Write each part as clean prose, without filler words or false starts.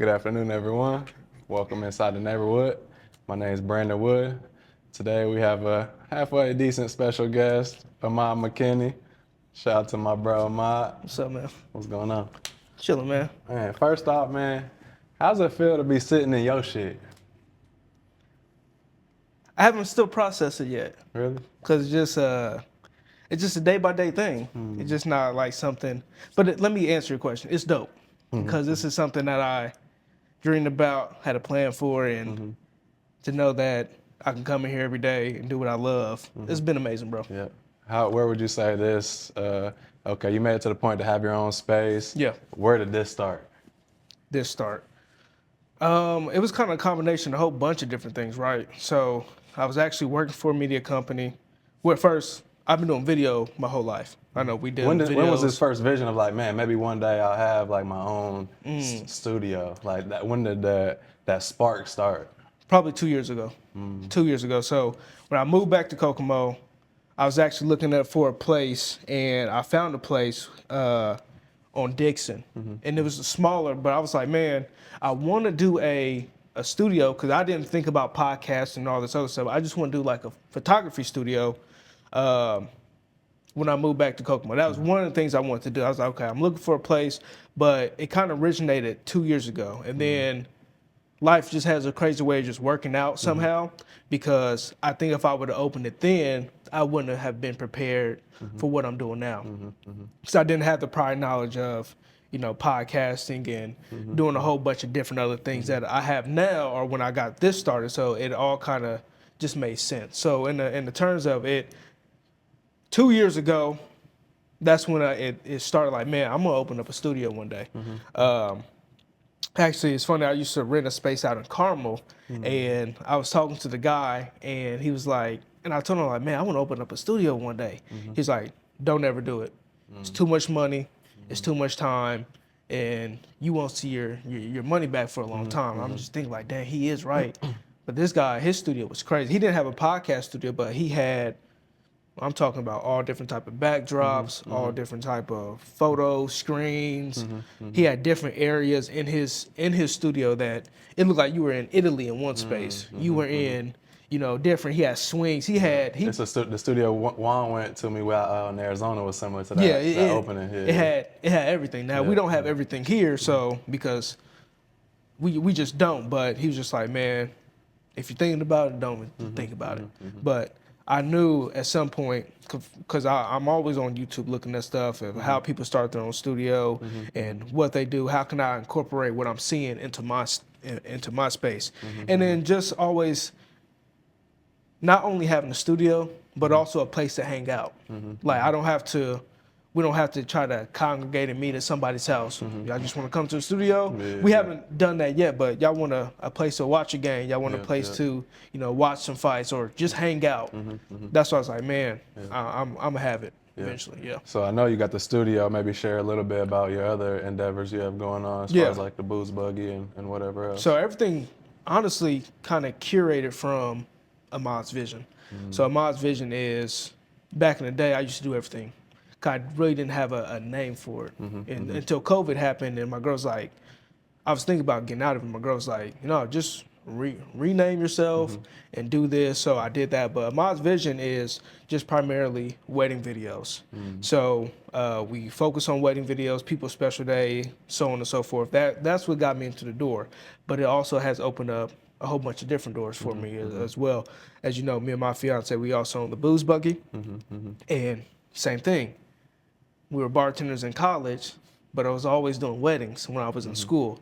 Good afternoon, everyone. Welcome inside the neighborhood. My name is Brandon Wood. Today we have a halfway decent special guest, Ahmad Mckinnie. Shout out to my bro Ahmad. What's up, man? What's going on? Chilling, man. Man, first off, man, how's it feel to be sitting in your shit? I haven't still processed it yet, Really? cause it's just a day by day thing. It's just not like something. But let me answer your question. It's dope, because this is something that I dreamed about, had a plan for, and to know that I can come in here every day and do what I love. It's been amazing, bro. Yeah. Where would you say this? Okay, you made it to the point to have your own space. Yeah. Where did this start? This start. It was kind of a combination of a whole bunch of different things, right? So I was actually working for a media company. Well, at first, I've been doing video my whole life. I know we did When videos. was this first vision of like, man, maybe one day I'll have like my own studio? Like that. When did that spark start? Probably 2 years ago. 2 years ago. So when I moved back to Kokomo, I was actually looking up for a place, and I found a place on Dixon, and it was smaller. But I was like, man, I want to do a studio, because I didn't think about podcasts and all this other stuff. I just want to do like a photography studio. When I moved back to Kokomo, that was one of the things I wanted to do. I was like, okay, I'm looking for a place, but it kind of originated 2 years ago, and then life just has a crazy way of just working out somehow, because I think if I would have opened it then, I wouldn't have been prepared for what I'm doing now. So I didn't have the prior knowledge of, podcasting and doing a whole bunch of different other things that I have now, or when I got this started. So it all kind of just made sense. So in the terms of it, 2 years ago, that's when it started. Like, man, I'm gonna open up a studio one day. Actually, it's funny. I used to rent a space out in Carmel, and I was talking to the guy, and he was like, and I told him, like, man, I want to open up a studio one day. He's like, don't ever do it. It's too much money. It's too much time, and you won't see your money back for a long time. I'm just thinking, like, dang, he is right. But this guy, his studio was crazy. He didn't have a podcast studio, but he had, I'm talking about all different type of backdrops, all different type of photo screens. He had different areas in his studio that it looked like you were in Italy in one space. You were in, different. He had swings. The studio Juan went to me while in Arizona was similar to that. Yeah, that opening. Yeah, it had everything. Now we don't have everything here, so because we just don't. But he was just like, man, if you're thinking about it, don't think about it. But I knew at some point, because I'm always on YouTube looking at stuff of how people start their own studio and what they do. How can I incorporate what I'm seeing into my space? And then just always not only having a studio, but also a place to hang out. Like, we don't have to try to congregate and meet at somebody's house. Y'all just want to come to the studio? We haven't done that yet, but y'all want a place to watch a game. Y'all want a place to, watch some fights or just hang out. That's why I was like, man, I'm going to have it eventually, yeah. So I know you got the studio. Maybe share a little bit about your other endeavors you have going on as far as like the Booze Buggy and whatever else. So everything, honestly, kind of curated from Ahmad's vision. So Ahmad's vision is, back in the day, I used to do everything. I really didn't have a name for it until COVID happened, and my girl's like, I was thinking about getting out of it. My girl's like, just rename yourself and do this. So I did that. But Ahmad's vision is just primarily wedding videos. So we focus on wedding videos, people's special day, so on and so forth. That's what got me into the door. But it also has opened up a whole bunch of different doors for me as well. As you know, me and my fiance, we also own the Booze Buggy, and same thing. We were bartenders in college, but I was always doing weddings when I was in school.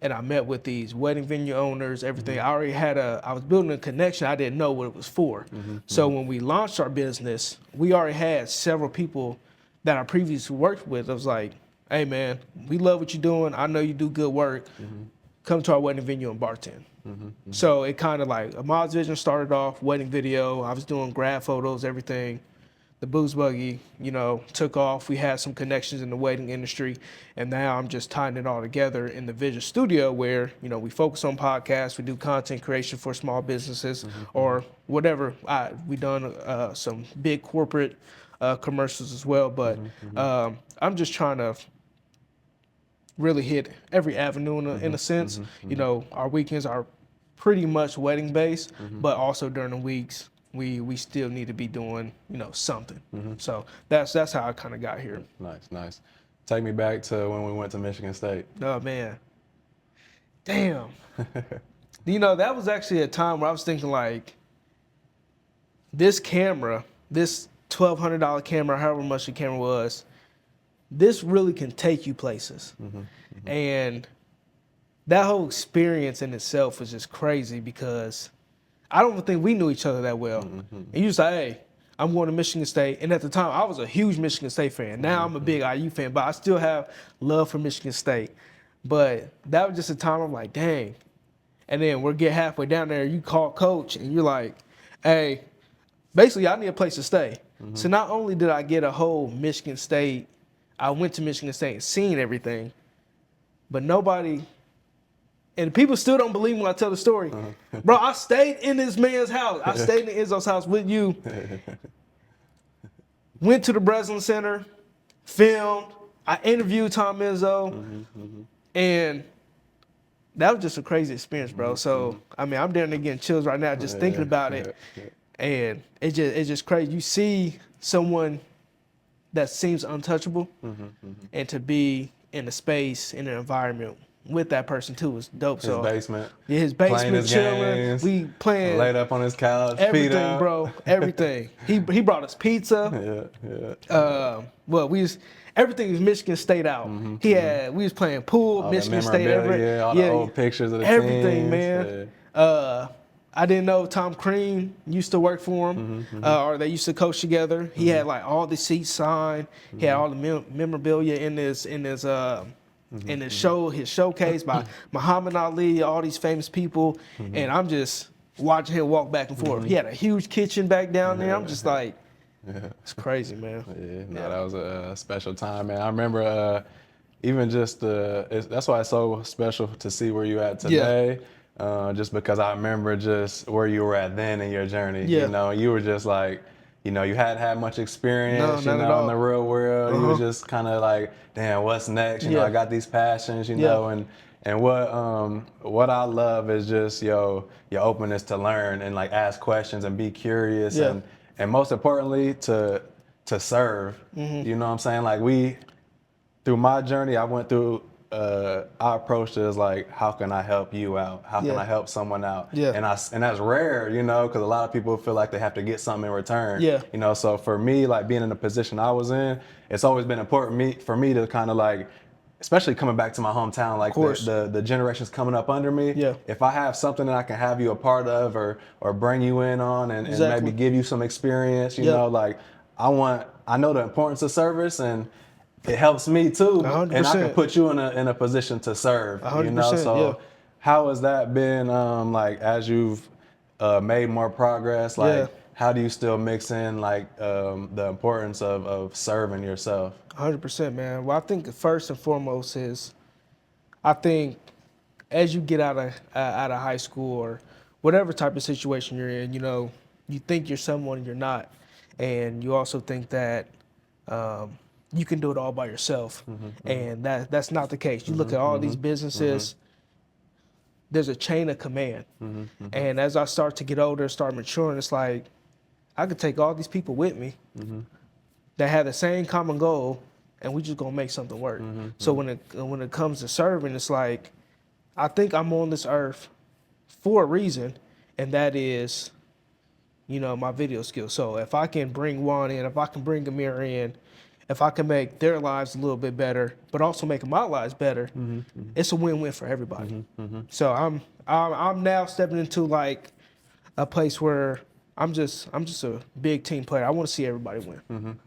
And I met with these wedding venue owners, everything. I already had I was building a connection. I didn't know what it was for. So when we launched our business, we already had several people that I previously worked with. I was like, hey man, we love what you're doing. I know you do good work. Come to our wedding venue and bartend. So it kind of like, Ahmad's vision started off wedding video. I was doing grad photos, everything. The Booze Buggy, took off. We had some connections in the wedding industry, and now I'm just tying it all together in the Vision Studio where, we focus on podcasts, we do content creation for small businesses or whatever. We done some big corporate commercials as well, but I'm just trying to really hit every avenue in a sense. You know, our weekends are pretty much wedding based, but also during the weeks we still need to be doing, you know, something. So that's how I kind of got here. Nice. Take me back to when we went to Michigan State. Oh man, damn. You know, that was actually a time where I was thinking like, this camera, this $1,200 camera, however much the camera was, this really can take you places. And that whole experience in itself was just crazy because I don't think we knew each other that well. And you was like, hey, I'm going to Michigan State. And at the time, I was a huge Michigan State fan. Now I'm a big IU fan, but I still have love for Michigan State. But that was just a time I'm like, dang. And then we'll get halfway down there, you call coach, and you're like, hey, basically, I need a place to stay. So not only did I get a whole Michigan State, I went to Michigan State and seen everything, but nobody, and people still don't believe me when I tell the story. Bro, I stayed in this man's house. I stayed in Izzo's house with you. Went to the Breslin Center, filmed. I interviewed Tom Izzo, and that was just a crazy experience, bro. So, I mean, I'm down there getting chills right now just thinking about it. And it's just crazy. You see someone that seems untouchable, and to be in a space, in an environment with that person too was dope. His basement. Yeah, his basement, his chilling. games, We playing. Laid up on his couch, feet Everything, out. bro. Everything. He brought us pizza. Well, everything was Michigan State out. We was playing pool, All Michigan that State, memorabilia, all the old pictures of the everything, teams. man. I didn't know Tom Crean used to work for him, or they used to coach together. He had like all the seats signed. He had all the memorabilia in his his showcase by Muhammad Ali, all these famous people, and I'm just watching him walk back and forth. He had a huge kitchen back down there. I'm just like, it's crazy, man. That was a special time, man. I remember even just that's why it's so special to see where you at today. Just because I remember just where you were at then in your journey. You know, you were just like, you know, you hadn't had much experience, you know, in the real world. You were just kind of like, damn, what's next? You know, I got these passions, you know, and what I love is just your openness to learn and like ask questions and be curious and most importantly to serve. You know what I'm saying? Like through my journey, I went through. I approached it as like, how can I help you out? How can I help someone out? And that's rare, you know, because a lot of people feel like they have to get something in return. You know, so for me, like being in the position I was in, it's always been important for me to kind of like, especially coming back to my hometown, like the generations coming up under me. If I have something that I can have you a part of or bring you in on and maybe give you some experience, you know, like I know the importance of service and it helps me too, 100%. and I can put you in a position to serve. 100%, you know, so how has that been? Like as you've made more progress, like how do you still mix in like the importance of serving yourself? 100%, man. Well, I think first and foremost is, I think as you get out of high school or whatever type of situation you're in, you know, you think you're someone you're not, and you also think that. You can do it all by yourself, and that's not the case. You look at all these businesses, there's a chain of command, and as I start to get older, start maturing, it's like I could take all these people with me that have the same common goal, and we just gonna make something work. So when it comes to serving, it's like I think I'm on this earth for a reason, and that is, you know, my video skills. So if I can bring Juan in, if I can bring Amir in, if I can make their lives a little bit better, but also making my lives better, it's a win-win for everybody. So I'm now stepping into like a place where I'm just a big team player. I want to see everybody win.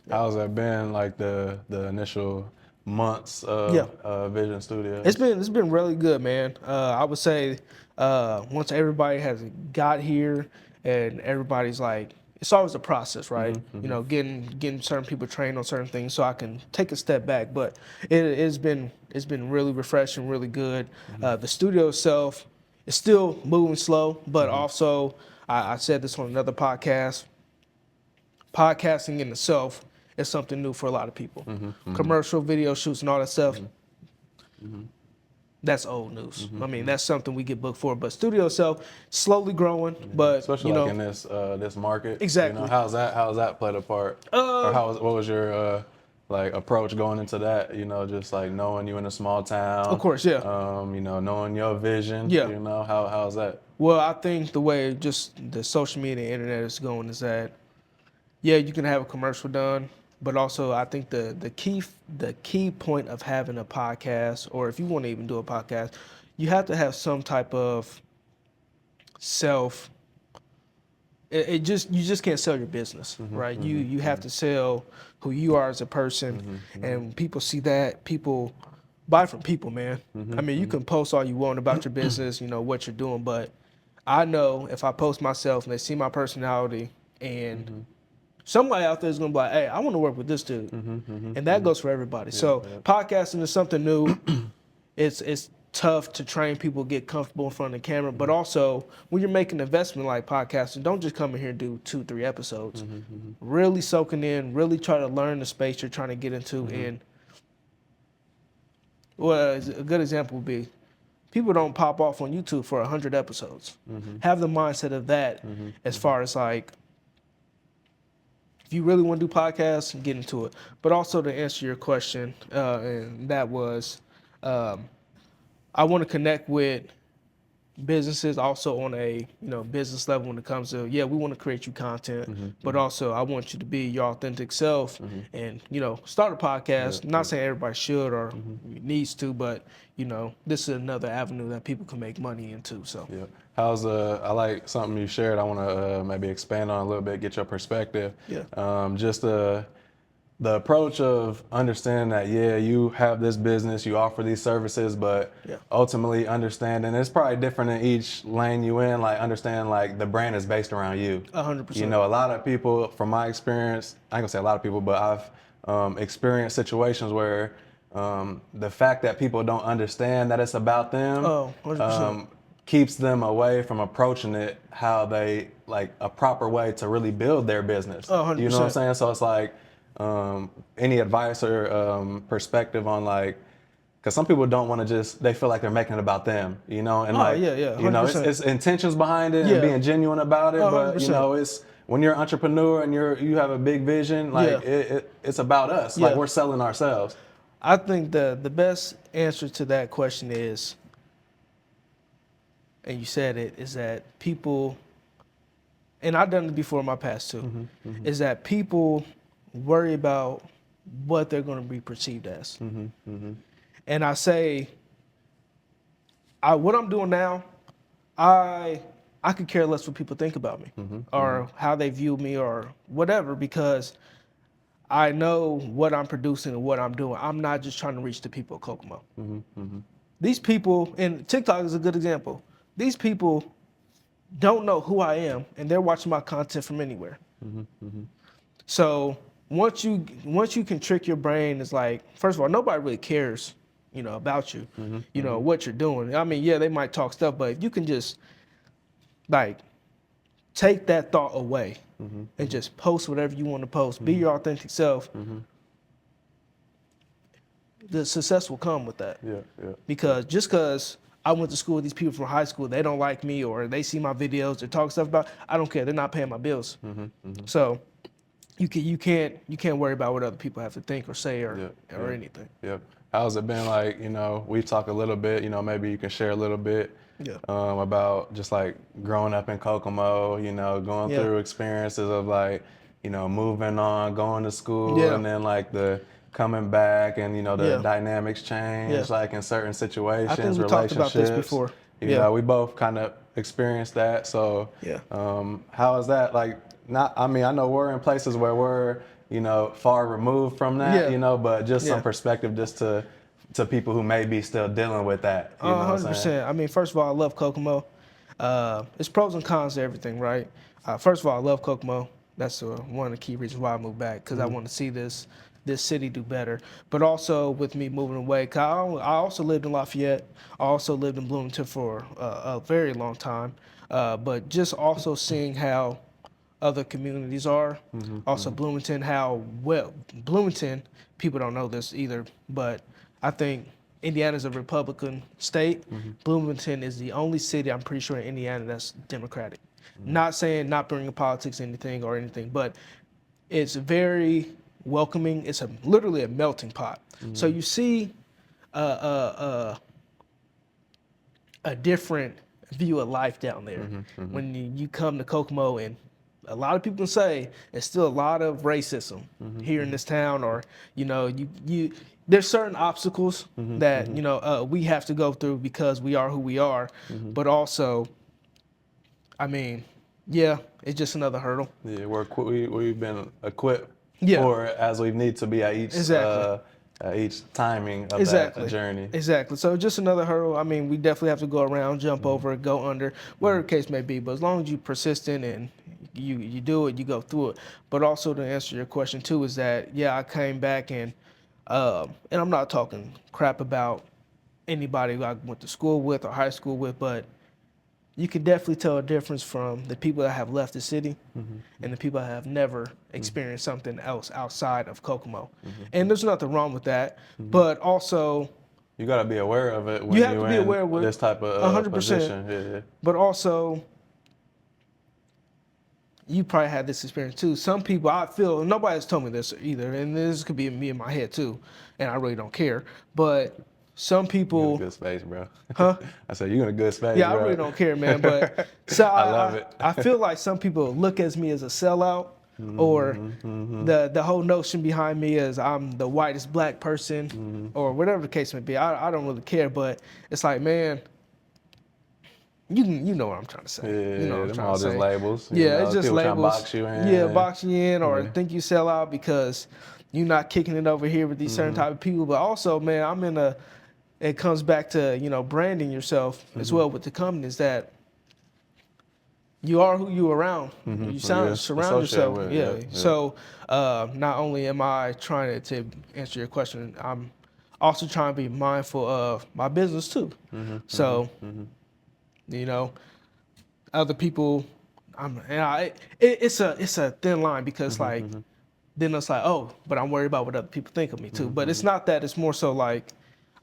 How's that been? Like the initial months of Vision Studios? It's been really good, man. I would say once everybody has got here and everybody's like. It's always a process, right? You know, getting certain people trained on certain things so I can take a step back. But it's been really refreshing, really good. The studio itself is still moving slow, but also I said this on another podcast. Podcasting in itself is something new for a lot of people. Commercial video shoots and all that stuff. That's old news. I mean, that's something we get booked for. But studio itself, slowly growing, but Especially like in this this market. Exactly. How's that played a part? Or what was your like approach going into that? Just like knowing you in a small town. Of course, yeah. Knowing your vision. Yeah. How's that? Well, I think the way just the social media and internet is going is that, yeah, you can have a commercial done, but also I think the key point of having a podcast, or if you want to even do a podcast, you have to have some type of self. You just can't sell your business, right? You have to sell who you are as a person, and people see that. People buy from people, man. I mean, you can post all you want about your business, what you're doing, but I know if I post myself and they see my personality, and somebody out there is gonna be like, "Hey, I want to work with this dude," and that goes for everybody. So podcasting is something new. It's tough to train people get comfortable in front of the camera, but also when you're making an investment like podcasting, don't just come in here and do 2-3 episodes. Really soaking in, really try to learn the space you're trying to get into. And well, a good example would be people don't pop off on YouTube for 100 episodes. Have the mindset of that as far as like, if you really want to do podcasts, get into it. But also to answer your question, and that was, I want to connect with businesses also on a business level when it comes to, we want to create you content, but also I want you to be your authentic self and start a podcast. Not saying everybody should or needs to, but this is another avenue that people can make money into. So how's I like something you shared. I want to maybe expand on a little bit, get your perspective. Just the approach of understanding that, you have this business, you offer these services, but ultimately understanding it's probably different in each lane you in, like understand like the brand is based around you. 100%. A lot of people, from my experience, I ain't gonna say a lot of people, but I've experienced situations where the fact that people don't understand that it's about them 100%. keeps them away from approaching it how they, like a proper way to really build their business. 100%. You know what I'm saying? So it's like, any advice or perspective on like, because some people don't want to they feel like they're making it about them, and it's intentions behind it and being genuine about it, but it's when you're an entrepreneur and you have a big vision, like it's about us, like we're selling ourselves. I think the best answer to that question is, and you said it, is that people, and I've done it before in my past too, is that people worry about what they're going to be perceived as. And I say, what I'm doing now, I could care less what people think about me or how they view me or whatever, because I know what I'm producing and what I'm doing. I'm not just trying to reach the people of Kokomo. These people, and TikTok is a good example, these people don't know who I am and they're watching my content from anywhere. So once you can trick your brain, it's like, first of all, nobody really cares, about you, what you're doing. I mean, they might talk stuff, but if you can just like take that thought away and just post whatever you want to post, be your authentic self, the success will come with that. Because just because I went to school with these people from high school, they don't like me or they see my videos, they're talking stuff about, I don't care. They're not paying my bills. So you can't worry about what other people have to think or say or anything. How's it been like, we've talked a little bit, maybe you can share a little bit about just like growing up in Kokomo, going through experiences of like, moving on, going to school and then like the coming back and, the dynamics change like in certain situations, I think we relationships. talked about this before. We both kind of experienced that. So how is that like? I know we're in places where we're, far removed from that, but just some perspective just to people who may be still dealing with that. 100%. I mean, first of all, I love Kokomo. It's pros and cons to everything, right? First of all, I love Kokomo. That's one of the key reasons why I moved back, because I want to see this city do better. But also with me moving away, 'cause I also lived in Lafayette. I also lived in Bloomington for a very long time. But just also seeing how other communities are. Also Bloomington, Bloomington, people don't know this either, but I think Indiana's a Republican state. Bloomington is the only city, I'm pretty sure, in Indiana that's Democratic. Not saying not bringing politics anything, but it's very welcoming. It's literally a melting pot. So you see a different view of life down there when you come to Kokomo, and a lot of people can say there's still a lot of racism here in this town, or you there's certain obstacles that we have to go through because we are who we are, but also, I mean, yeah, it's just another hurdle. Yeah, we've been equipped Yeah. for as we need to be at each each timing of that journey. Exactly. So just another hurdle. I mean, we definitely have to go around, jump over, go under, whatever the case may be. But as long as you're persistent and you do it, you go through it. But also to answer your question too is that, yeah, I came back and I'm not talking crap about anybody I went to school with or high school with, but you could definitely tell a difference from the people that have left the city and the people that have never experienced something else outside of Kokomo. And there's nothing wrong with that, but also you got to be aware of it when you have to be aware of this type of 100%. position. Yeah. But also, you probably had this experience too. Some people, I feel, nobody has told me this either, and this could be me in my head too, and I really don't care. But some people, you're in a good space, bro. Huh? I said you're in a good space. Yeah, bro. I really don't care, man. But so I love it. I feel like some people look at me as a sellout, or the whole notion behind me is I'm the whitest black person, or whatever the case may be. I don't really care, but it's like, man, you know what I'm trying to say. Yeah, you know what I'm trying all to just say. labels. Yeah, it's just people labels. Trying to box you in. Yeah, box you in, or think you sell out because you're not kicking it over here with these certain type of people. But also, man, it comes back to, branding yourself as well with the company, is that you are who you around. You surround yourself. With, yeah. So not only am I trying to answer your question, I'm also trying to be mindful of my business too. So, other people, it's a thin line because then it's like, oh, but I'm worried about what other people think of me too. But it's not that. It's more so like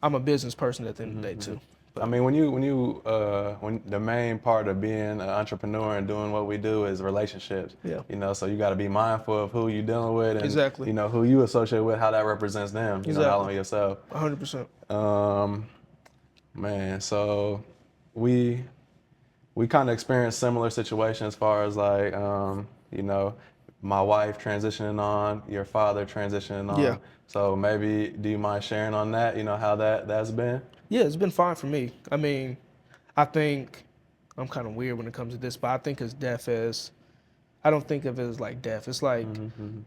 I'm a business person at the end of the day too. I mean, when the main part of being an entrepreneur and doing what we do is relationships. Yeah. So you got to be mindful of who you're dealing with and Exactly. Who you associate with, how that represents them. You know, not only yourself. 100%. Man, so we kind of experienced similar situations as far as like, my wife transitioning on, your father transitioning on. Yeah. So maybe, do you mind sharing on that? How that's been? Yeah, it's been fine for me. I mean, I think I'm kind of weird when it comes to this, but I think as death as, I don't think of it as like death. It's like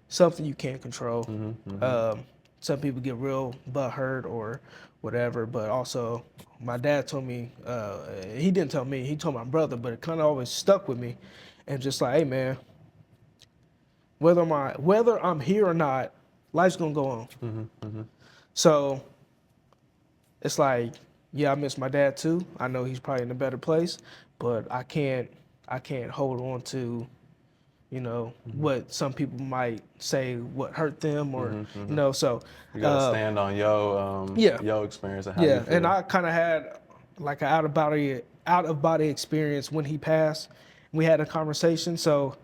something you can't control. Some people get real butthurt or whatever, but also my dad told me, he didn't tell me, he told my brother, but it kind of always stuck with me. And just like, hey man, whether I'm here or not, life's gonna go on. So it's like, yeah, I miss my dad too. I know he's probably in a better place, but I can't hold on to, what some people might say, what hurt them, or So you gotta stand on your experience and how you feel. And I kind of had like an out of body experience when he passed. We had a conversation, so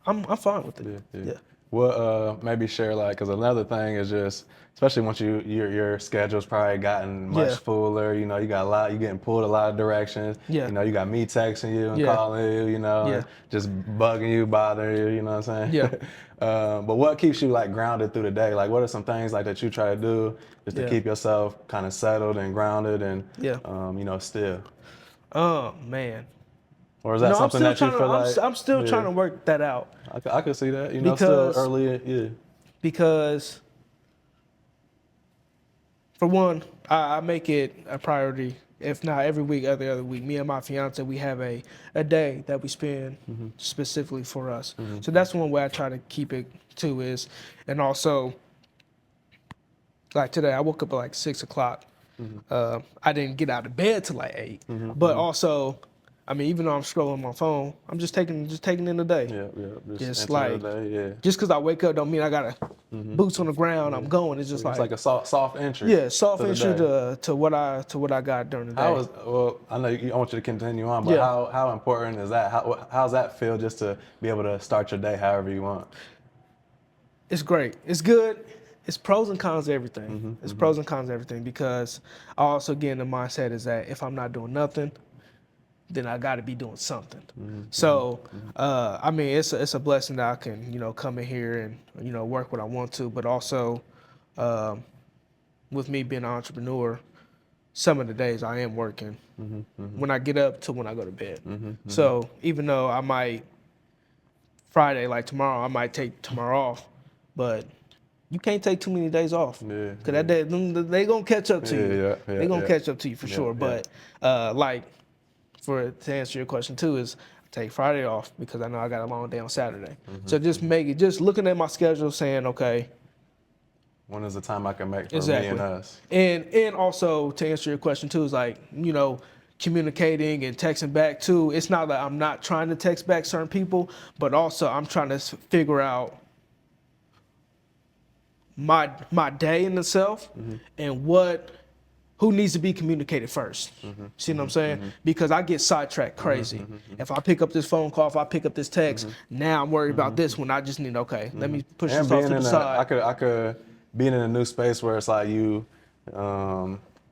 I'm fine with it. Yeah. Well, maybe share because another thing is just, especially once your schedule's probably gotten much fuller. You got you're getting pulled a lot of directions. Yeah. You got me texting you and calling you. And just bugging you, bothering you. You know what I'm saying? Yeah. But what keeps you grounded through the day? What are some things that you try to do just to keep yourself kind of settled and grounded and still? Oh man. Or is that something that you feel like? I'm still trying to work that out. I could see that. Because, still early. Because, for one, I make it a priority. If not every week, every other week, me and my fiance, we have a day that we spend specifically for us. So that's one way I try to keep it to is, and also, like today, I woke up at 6 o'clock. I didn't get out of bed till 8, but also, I mean, even though I'm scrolling my phone, I'm just taking in the day. Yeah. Just Into like, the day, yeah. just because I wake up don't mean I gotta boots on the ground. I'm going. It's just It's like like, a soft entry. yeah, soft to the entry day. to what I got during the How day. is well? I know I want you to continue on, but Yeah. how important is that? How's that feel just to be able to start your day however you want? It's great. It's good. It's pros and cons of everything. Mm-hmm, It's mm-hmm. pros and cons of everything because I also get in the mindset is that if I'm not doing nothing, then I got to be doing something. Mm-hmm, So, I mean, it's a blessing that I can come in here and work what I want to, but also um, with me being an entrepreneur, some of the days I am working when I get up to when I go to bed. So even though I might Friday, like tomorrow, I might take tomorrow off, but you can't take too many days off. Yeah, Cause that day, they gonna catch up to you. yeah, They gonna yeah. catch up to you for sure. But like to answer your question too is I take Friday off because I know I got a long day on Saturday. So just looking at my schedule, saying okay, When is the time I can make for me and exactly, us? and also to answer your question too is like communicating and texting back too. It's not that I'm not trying to text back certain people, but also I'm trying to figure out my day in itself and who needs to be communicated first. See what I'm saying? Because I get sidetracked crazy. If I pick up this phone call, if I pick up this text, now I'm worried about this one. I just need let me push And this off being to in the a, side. I could being in a new space where it's like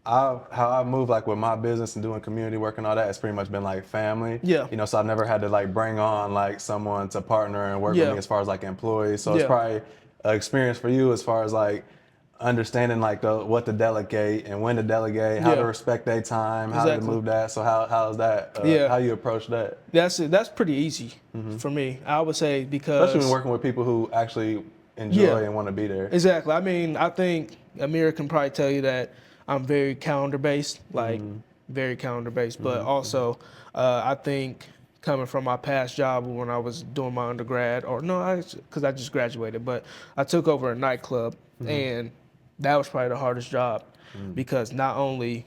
how I move like with my business and doing community work and all that, it's pretty much been like family. Yeah. So I've never had to like bring on like someone to partner and work with Yeah. me as far as like employees. So it's Yeah. probably an experience for you as far as like understanding like what to delegate and when to delegate, how to Yeah. respect their time, how to Exactly. move that. So how's that? Yeah. How you approach that? That's it. That's pretty easy for me. I would say Especially when because working with people who actually yeah, enjoy and want to be there. exactly. I mean, I think Amir can probably tell you that I'm very calendar based, like very calendar based. But also, I think coming from my past job when I was doing my undergrad, or no, because I just graduated, but I took over a nightclub, and that was probably the hardest job because not only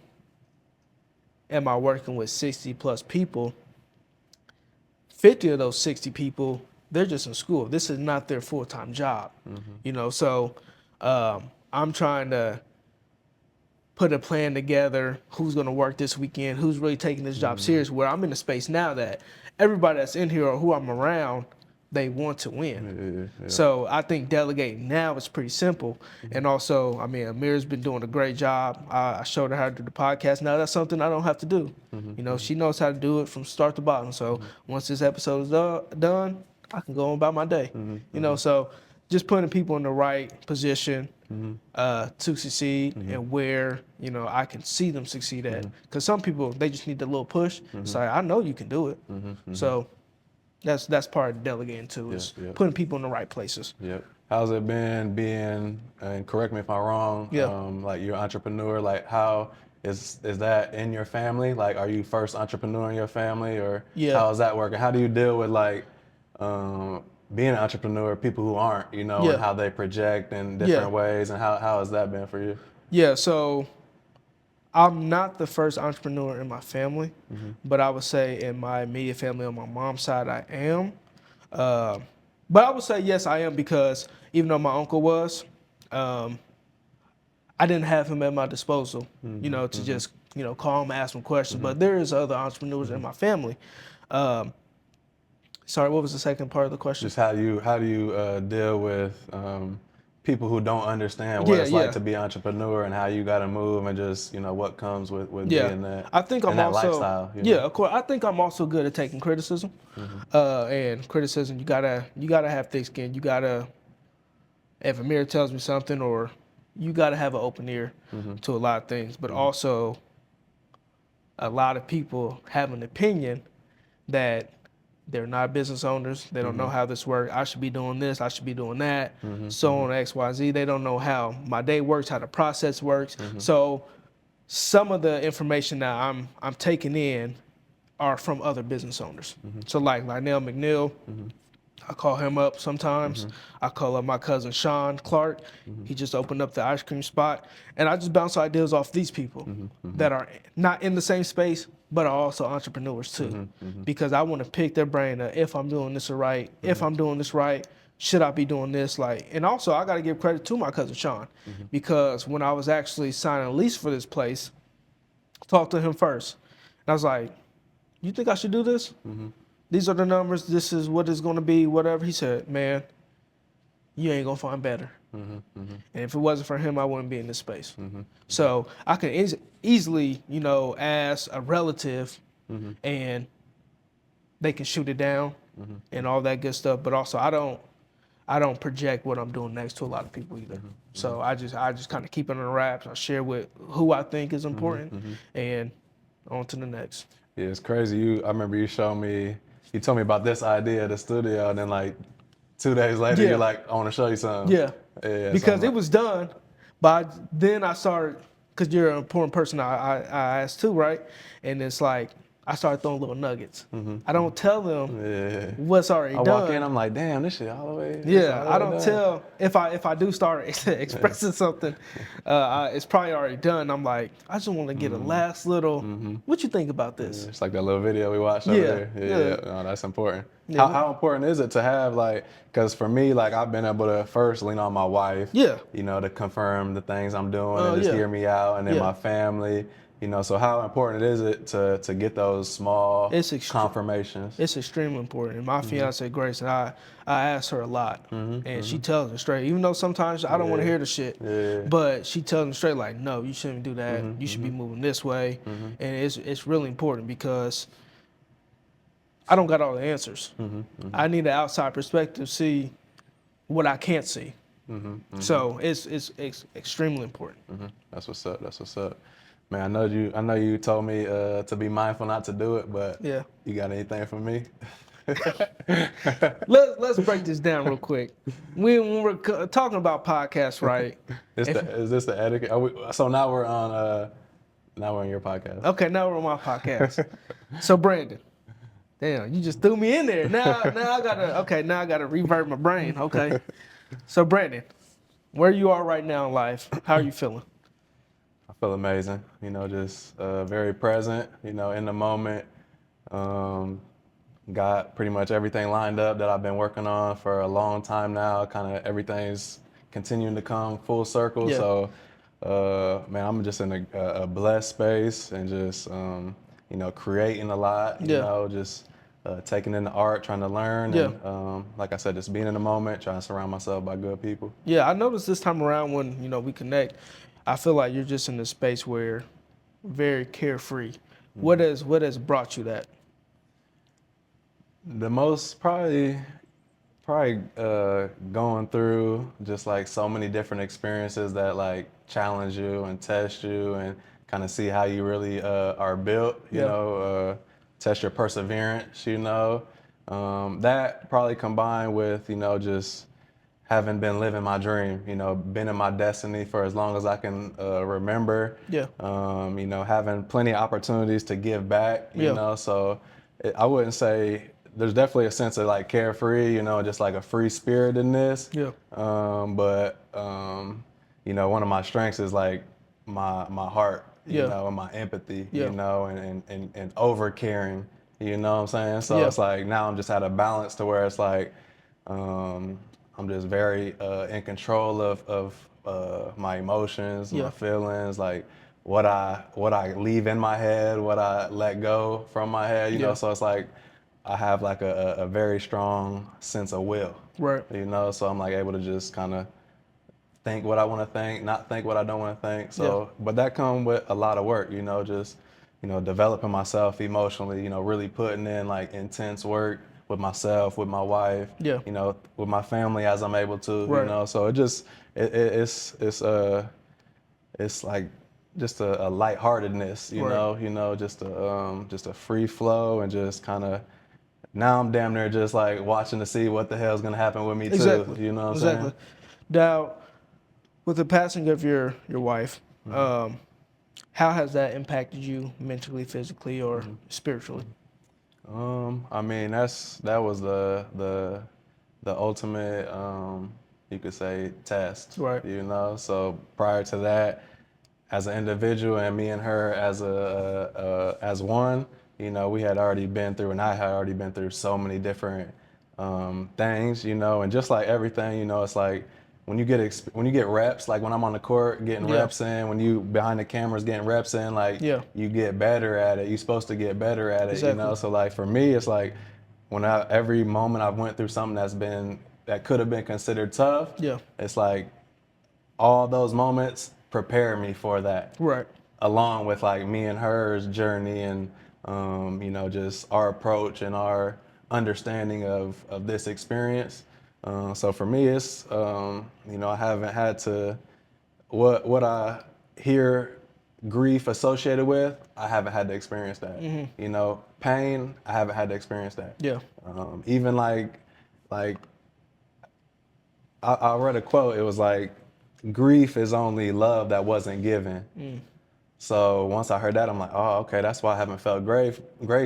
am I working with 60 plus people, 50 of those 60 people, they're just in school. This is not their full-time job, so I'm trying to put a plan together, who's going to work this weekend, who's really taking this job serious, where I'm in a space now that everybody that's in here or who I'm around, they want to win. Yeah. So I think delegating now is pretty simple. And also, I mean, Amir's been doing a great job. I showed her how to do the podcast. Now that's something I don't have to do. She knows how to do it from start to bottom. So once this episode is done, I can go on about my day. So just putting people in the right position to succeed and where I can see them succeed at. Because some people they just need a little push. So I know you can do it. So that's part of delegating too is putting people in the right places. Yep. How's it been being, and correct me if I'm wrong, Yeah. like you're an entrepreneur, like how is that in your family? Like, are you first entrepreneur in your family, or Yeah. how is that working? How do you deal with like being an entrepreneur, people who aren't, Yeah. and how they project in different ways, and how has that been for you? Yeah, so I'm not the first entrepreneur in my family, but I would say in my immediate family on my mom's side, I am. But I would say yes, I am because even though my uncle was, I didn't have him at my disposal, to just call him, ask him questions. But there is other entrepreneurs in my family. Sorry, what was the second part of the question? Just how do you deal with people who don't understand what Yeah, it's like yeah. to be an entrepreneur and how you got to move and just what comes with Yeah, being that. I think and I'm that also lifestyle. yeah, of course. I think I'm also good at taking criticism, and criticism. You gotta have thick skin. You gotta, if Amir tells me something, or you gotta have an open ear to a lot of things. But also, a lot of people have an opinion that they're not business owners. They don't know how this works. I should be doing this. I should be doing that. So on X, Y, Z. They don't know how my day works, how the process works. So some of the information that I'm taking in are from other business owners. So like Lionel McNeil, I call him up sometimes. I call up my cousin Sean Clark. He just opened up the ice cream spot, and I just bounce ideas off these people that are not in the same space, but are also entrepreneurs too, because I want to pick their brain up if I'm doing this right, if I'm doing this right, should I be doing this? Like, and also I got to give credit to my cousin Sean, because when I was actually signing a lease for this place, talked to him first, and I was like, "You think I should do this? These are the numbers. This is what it's going to be. Whatever." He said, "Man, you ain't gonna find better." And if it wasn't for him, I wouldn't be in this space. So I can easily, you know, ask a relative, and they can shoot it down, and all that good stuff. But also, I don't project what I'm doing next to a lot of people either. So I just kind of keep it in the wraps. I share with who I think is important, and on to the next. Yeah, it's crazy. I remember you told me about this idea of the studio, and then like 2 days later, Yeah. you're like, I want to show you something. Yeah, Yeah, so because I'm it was done, but then I started, because you're an important person I asked too, right? And it's like, I started throwing little nuggets. I don't tell them yeah. what's already I done. walk in, I'm like, damn, this shit all the way. Yeah, I don't tell if I do start expressing something, it's probably already done. I'm like, I just want to get a last little. What you think about this? It's like that little video we watched over there. Yeah. No, that's important. Yeah. How important is it to have like? Because for me, like I've been able to first lean on my wife. Yeah. You know, to confirm the things I'm doing and just hear me out, and then my family. You know, so how important is it to get those small confirmations? It's extremely important. And my fiance Grace, and I ask her a lot, and she tells me straight. Even though sometimes I don't want to hear the shit, but she tells me straight, like, no, you shouldn't do that. You should be moving this way, and it's really important because I don't got all the answers. I need an outside perspective to see what I can't see. So it's extremely important. That's what's up. That's what's up. Man, I know you told me to be mindful not to do it, but you got anything for me? Let's break this down real quick. When we're talking about podcasts, right? Is this the etiquette? So now we're on your podcast. Okay, now we're on my podcast. So Brandon, damn, you just threw me in there. Now I gotta revert my brain. Okay. So Brandon, where you are right now in life, how are you feeling? I feel amazing. You know, just very present. You know, in the moment. Got pretty much everything lined up that I've been working on for a long time now. Kind of everything's continuing to come full circle. Yeah. So, man, I'm just in a blessed space and just, you know, creating a lot. You know, just taking in the art, trying to learn. Yeah. And, like I said, just being in the moment, trying to surround myself by good people. Yeah, I noticed this time around when, you know, we connect, I feel like you're just in a space where very carefree. What has brought you that? The most probably going through just like so many different experiences that like challenge you and test you and kind of see how you really are built, you know, test your perseverance, you know. That probably combined with, you know, just having been living my dream, you know, been in my destiny for as long as I can remember. Yeah. You know, having plenty of opportunities to give back, you know, so I wouldn't say there's definitely a sense of like carefree, you know, just like a free spiritedness. Yeah. But you know, one of my strengths is like my heart, you know, and my empathy, you know, and over caring, you know what I'm saying? So it's like now I'm just at a balance to where it's like I'm just very in control of my emotions, my feelings, like what I leave in my head, what I let go from my head, you know. So it's like I have like a very strong sense of will, right? You know, so I'm like able to just kind of think what I want to think, not think what I don't want to think. So, but that comes with a lot of work, you know, just, you know, developing myself emotionally, you know, really putting in like intense work with myself, with my wife, you know, with my family as I'm able to, you know. So it just it's like just a lightheartedness, you know, just a free flow and just kind of. Now I'm damn near just like watching to see what the hell's gonna happen with me too. You know what I'm saying? Now, with the passing of your wife, how has that impacted you mentally, physically, or spiritually? I mean that was the ultimate you could say test. Right. You know, so prior to that, as an individual and me and her as one, you know, we had already been through, and I had already been through so many different things, you know, and just like everything, you know, it's like when you get reps, like when I'm on the court getting Yeah. reps in, when you behind the cameras getting reps in, like Yeah. you get better at it. You're supposed to get better at it, you know. Exactly. So like for me, it's like every moment I've went through something that could have been considered tough, Yeah. it's like all those moments prepare me for that. Right. Along with like me and her's journey and you know, just our approach and our understanding of this experience. So for me, it's you know, I haven't had to what I hear grief associated with. I haven't had to experience that. You know, pain. I haven't had to experience that. Yeah. Even like I read a quote. It was like, grief is only love that wasn't given. So once I heard that, I'm like, oh, okay, that's why I haven't felt grace,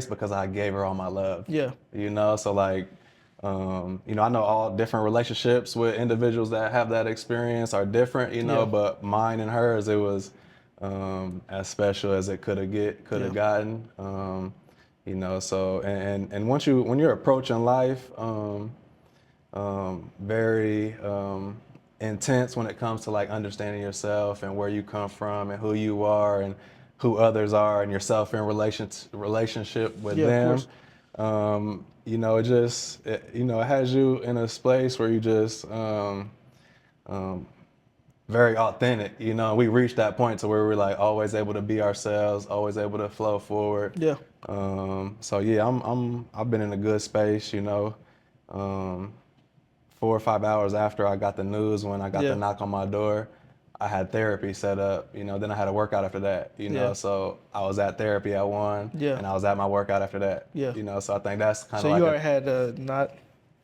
because I gave her all my love. Yeah. You know, so like, you know, I know all different relationships with individuals that have that experience are different, you know, Yeah. but mine and hers, it was as special as it could have Yeah. gotten. You know, so and when you're approaching life, very intense when it comes to like understanding yourself and where you come from and who you are and who others are and yourself in relationship with Yeah, of them. course. You know, you know, it has you in a space where you just very authentic. You know, we reached that point to where we're like always able to be ourselves, always able to flow forward. Yeah. So yeah, I've been in a good space. You know. 4 or 5 hours after I got the news, when I got Yeah. the knock on my door, I had therapy set up, you know, then I had a workout after that, you know, Yeah. so I was at therapy at 1, Yeah. and I was at my workout after that, Yeah. you know, so I think that's kind So of you like already had not.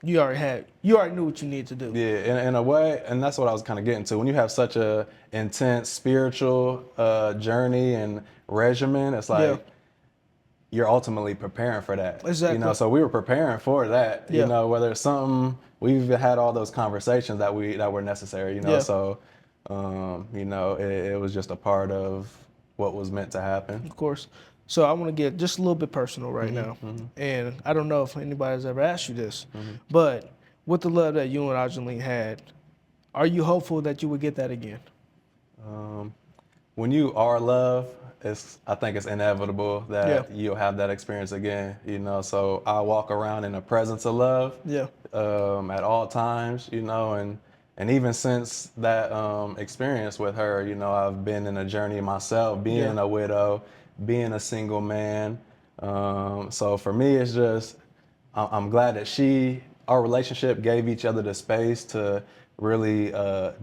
You already knew what you need to do. yeah, in a way, and that's what I was kind of getting to. When you have such a intense spiritual journey and regimen, it's Yeah. like, you're ultimately preparing for that. You know, Exactly. so we were preparing for that, you Yeah. know, whether it's something, we've had all those conversations that were necessary, you know, Yeah. so, you know, it was just a part of what was meant to happen. Of course. So I want to get just a little bit personal right now, and I don't know if anybody's ever asked you this, but with the love that you and Angeline had, are you hopeful that you would get that again? When you are loved, I think it's inevitable Yeah. that you'll have that experience again, you know, so I walk around in the presence of love Yeah. at all times, you know, and even since that experience with her, you know, I've been in a journey myself, Yeah. being a widow, being a single man. So for me, it's just, I'm glad that our relationship gave each other the space to really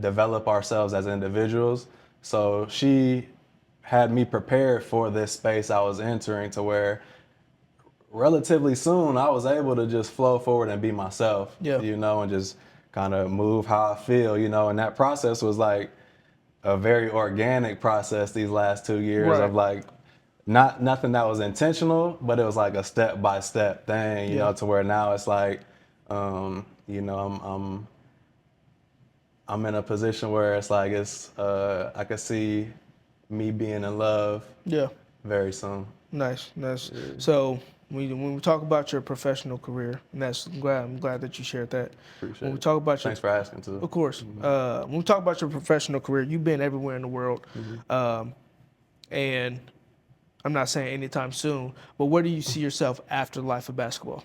develop ourselves as individuals. So she had me prepared for this space I was entering, to where relatively soon I was able to just flow forward and be myself, Yeah. you know, and just kind of move how I feel, you know, and that process was like a very organic process these last 2 years Right. of like, nothing that was intentional, but it was like a step by step thing, you Yeah. know, to where now it's like, you know, I'm in a position where it's like, I could see me being in love Yeah. very soon. Nice. Nice. So when we talk about your professional career, and I'm glad that you shared that. Appreciate When we it. talk about Thanks for asking too. of course, when we talk about your professional career, you've been everywhere in the world, and I'm not saying anytime soon, but where do you see yourself after the life of basketball?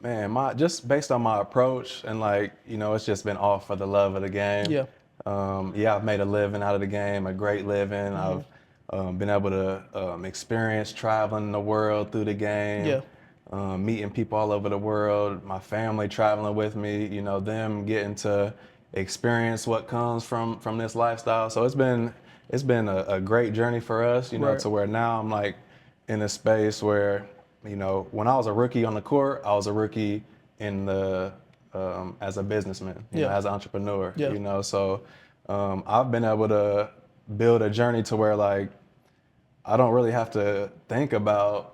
Man, just based on my approach, and like, you know, it's just been all for the love of the game. Yeah. Yeah, I've made a living out of the game, a great living. I've been able to experience traveling the world through the game, Yeah. meeting people all over the world, my family traveling with me, you know, them getting to experience what comes from this lifestyle. So it's been a great journey for us, you know, Right. to where now I'm like in a space where, you know, when I was a rookie on the court, I was a rookie in the as a businessman, you know, Yeah. as an entrepreneur, Yeah. you know. So I've been able to build a journey to where like I don't really have to think about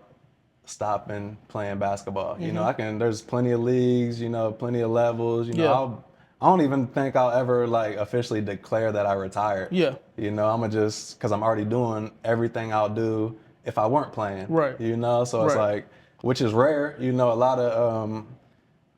stopping playing basketball. You know, there's plenty of leagues, you know, plenty of levels. You know, Yeah. I don't even think I'll ever like officially declare that I retired. Yeah. You know, I'm gonna just, cause I'm already doing everything I'll do if I weren't playing. Right. You know, so it's Right. like, which is rare. You know, a lot of,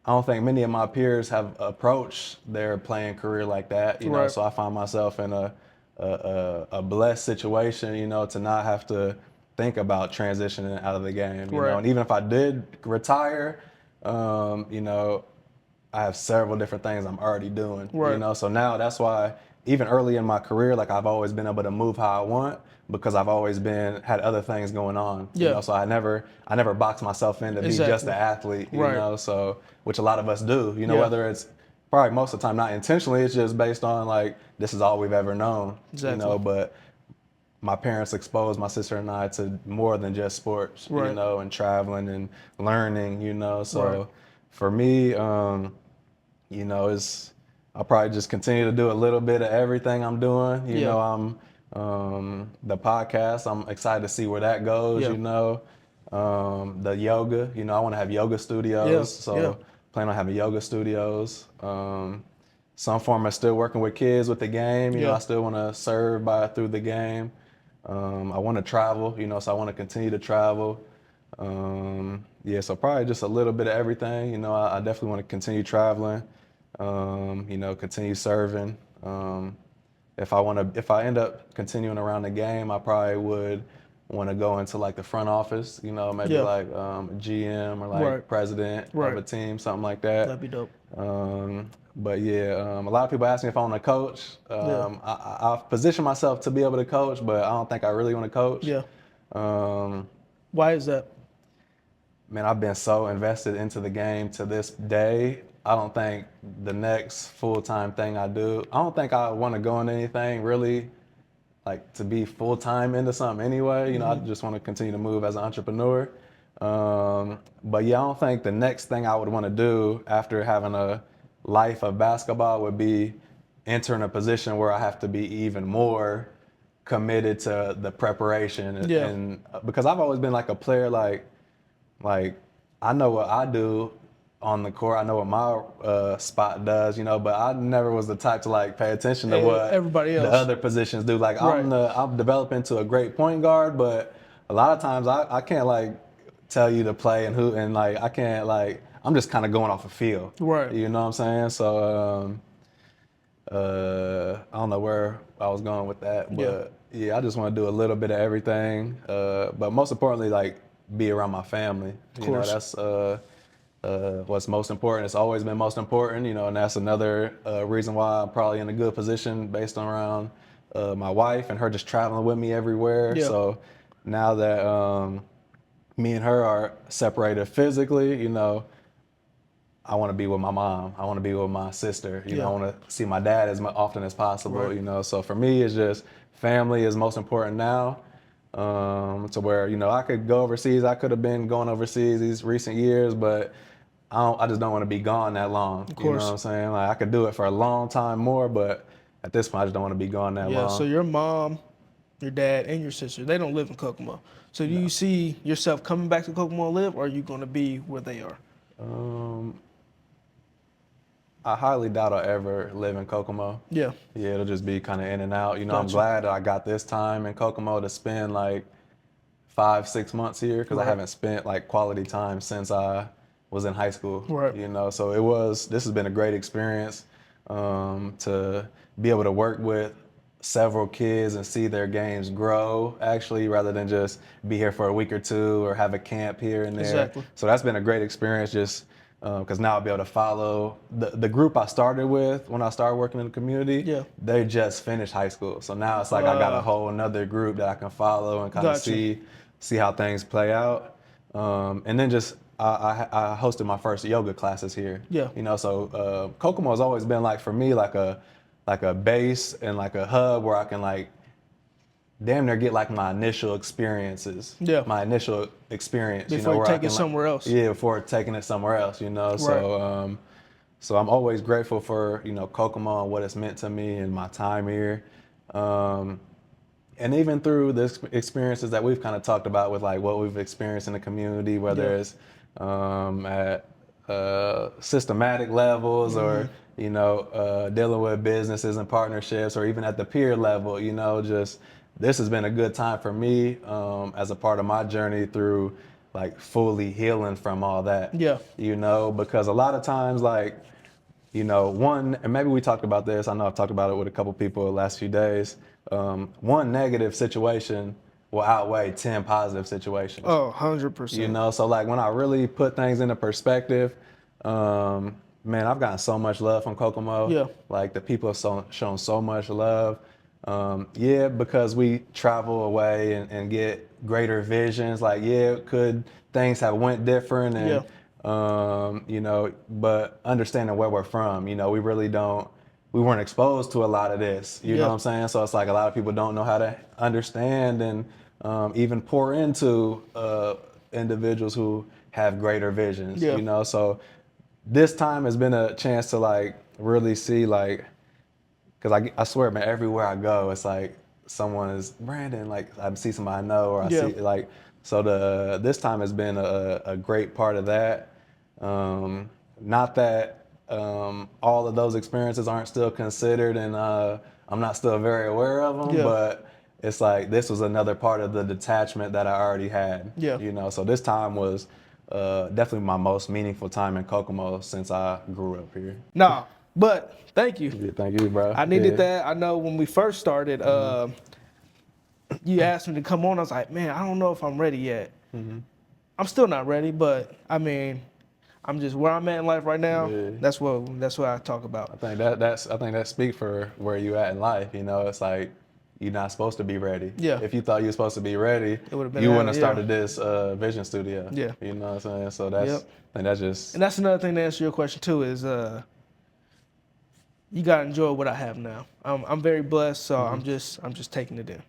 I don't think many of my peers have approached their playing career like that. You know, Right. so I find myself in a blessed situation. You know, to not have to think about transitioning out of the game. You know, Right. and even if I did retire, you know, I have several different things I'm already doing, you Right. know? So now that's why even early in my career, like I've always been able to move how I want because I've always had other things going on, you Yeah. know? So I never boxed myself in to be just Exactly. an athlete, you Right. know? So, which a lot of us do, you know, Yeah. whether it's probably most of the time, not intentionally, it's just based on like, this is all we've ever known, you know? Exactly. But my parents exposed my sister and I to more than just sports, you Right. know, and traveling and learning, you know? So Right. for me, you know, I'll probably just continue to do a little bit of everything I'm doing. You Yeah. know, the podcast, I'm excited to see where that goes, Yeah. you know. The yoga, you know, I want to have yoga Yeah. studios. Yeah. So plan on having yoga studios. Some form of still working with kids with the game. You know, Yeah. I still want to serve through the game. I want to travel, you know, so I want to continue to travel. Yeah, so probably just a little bit of everything. You know, I definitely want to continue traveling. You know, continue serving. If I end up continuing around the game, I probably would want to go into like the front office. You know, maybe Yeah. like GM or like Right. president of Right. a team, something like that. That'd be dope. But yeah, a lot of people ask me if I want to coach. Yeah. I've positioned myself to be able to coach, but I don't think I really want to coach. Yeah. Um, Why is that? Man, I've been so invested into the game to this day. I don't think the next full-time thing I do, I don't think I want to go into anything really like to be full-time into something anyway. You know, I just want to continue to move as an entrepreneur. But yeah, I don't think the next thing I would want to do after having a life of basketball would be enter in a position where I have to be even more committed to the preparation Yeah. and because I've always been like a player like I know what I do on the court. I know what my spot does, you know. But I never was the type to like pay attention to what Everybody the else. other positions do. Like Right. I'm developing to a great point guard, but a lot of times I can't like tell you to play and who and like I can't like I'm just kind of going off a feel. Right. You know what I'm saying? So I don't know where I was going with that, Yeah. but yeah, I just want to do a little bit of everything. But most importantly, like be around my family. Of You know, course. that's what's most important. It's always been most important. You know, and that's another reason why I'm probably in a good position based on around my wife and her just traveling with me everywhere. Yeah. So now that me and her are separated physically, you know, I want to be with my mom. I want to be with my sister. You know, Yeah. I want to see my dad as often as possible. Right. You know, so for me, it's just family is most important now. To where you know I could go overseas. I could have been going overseas these recent years, but I just don't want to be gone that long. Of You know what course. I'm saying? Like I could do it for a long time more, but at this point, I just don't want to be gone that Yeah. So long. your mom, your dad, and your sister, they don't live in Kokomo. So do you see yourself coming back to Kokomo and live, or are you going to be where they are? Um, I highly doubt I'll ever live in Kokomo. Yeah. Yeah, it'll just be kind of in and out. You know, I'm Gotcha. glad that I got this time in Kokomo to spend like 5, 6 months here because I Right. haven't spent like quality time since I was in high school. Right. You know, so this has been a great experience to be able to work with several kids and see their games grow actually rather than just be here for a week or two or have a camp here and there. Exactly. So that's been a great experience just because now I'll be able to follow the group I started with when I started working in the community. Yeah. They just finished high school. So now it's like I got a whole another group that I can follow and kind of Gotcha. see how things play out. And then just I hosted my first yoga classes here. Yeah. You know, so Kokomo has always been like for me like a base and like a hub where I can like damn near get like my initial experiences. Yeah. My initial experience. Before you where take I can it somewhere else. Yeah, before taking it somewhere else. You know, Right. so I'm always grateful for Kokomo and what it's meant to me and my time here. And even through the experiences that we've kind of talked about with like what we've experienced in the community, whether Yeah. it's at systematic levels, or dealing with businesses and partnerships, or even at the peer level. Just this has been a good time for me as a part of my journey through like fully healing from all that. Yeah. Because a lot of times, like, one, and maybe we talked about this, I know I've talked about it with a couple people the last few days. One negative situation will outweigh 10 positive situations. Oh, 100%. So like when I really put things into perspective, man, I've gotten so much love from Kokomo. Yeah. Like the people have shown so much love. Yeah, because we travel away and get greater visions. Like, yeah, could things have went different, and but understanding where we're from, we really don't. We weren't exposed to a lot of this. You know what I'm saying? So it's like a lot of people don't know how to understand and even pour into individuals who have greater visions. So this time has been a chance to like really see, like, because I swear, man, everywhere I go, it's like someone is Brandon. Like I see somebody I know, or I see like. So this time has been a great part of that. Not that all of those experiences aren't still considered, and I'm not still very aware of them, but it's like this was another part of the detachment that I already had. So this time was definitely my most meaningful time in Kokomo since I grew up here. No, but thank you. Yeah, thank you, bro. I needed that. I know when we first started, you asked me to come on. I was like, man, I don't know if I'm ready yet. I'm still not ready, but I mean, I'm just where I'm at in life right now. That's what I talk about. I think that speaks for where you at in life. It's like you're not supposed to be ready. If you thought you were supposed to be ready, you wouldn't have started this vision studio. You know what I'm saying? So I think that's just. And that's another thing to answer your question too is you gotta enjoy what I have now. I'm very blessed, so I'm just taking it in.